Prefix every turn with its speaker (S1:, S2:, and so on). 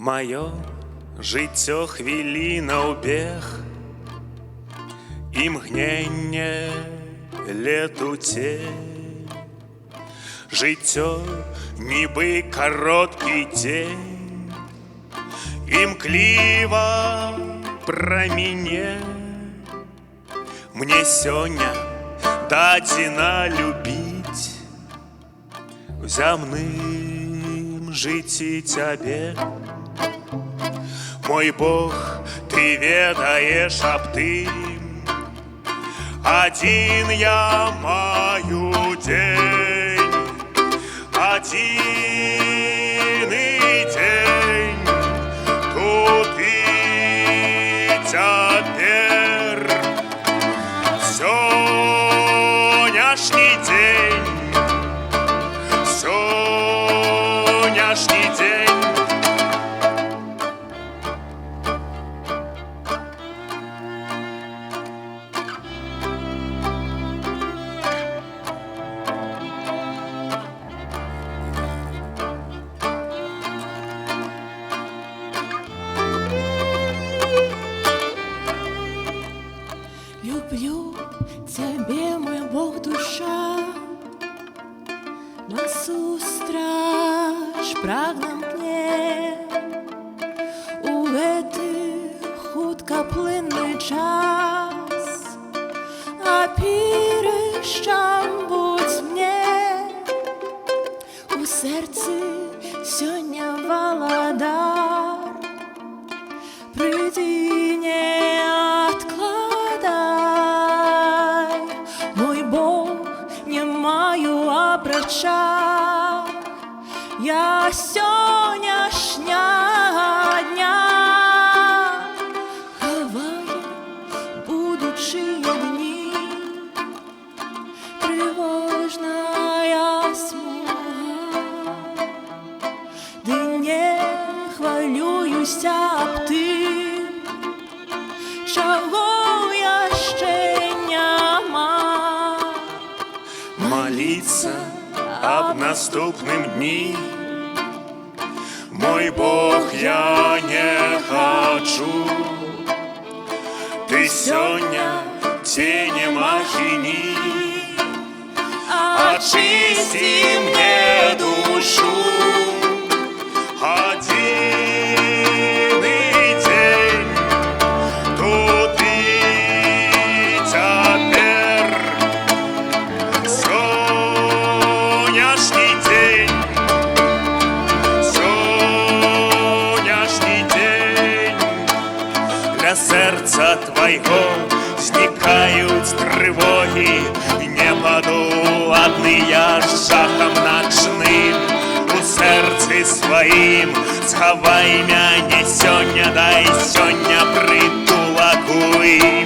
S1: Маё жыццё хвіліна ў бег, імгненне летуцень. Жыццё нібы кароткі дзень, імкліва праміне. Мне сёння дадзена любіць у зямным жыцці цябе. Мой Бог, ты ведаеш аб тым, адзін я маю дзень, адзіны дзень тут і цяпер. Сённяшні дзень, сённяшні дзень.
S2: Люблю Тебе, мой Бог, душа, насустрач прагнам дне. У гэты хуткаплынны час апірышчам будзь мне. У сэрцы сёння валадар, прыйдзі, не адкладай. Мой Бог, не маю апрача я сённяшняга дня. Хавае будучыя дні трывожная смуга, ды не хвалююся аб тым, чаго яшчэ няма.
S1: Молиться об наступным дні, мой Бог, я не хочу. Ты сёння тени махини, очисти мне душу. Адзіны дзень тут і цяпер. Сённяшні дзень, сённяшні дзень. Для сэрца твайго знікаюць трывогі, не паду адныя з жахам начным. У сэрцы сваім схавай мяне сёння, дай сёння прытулак у ім.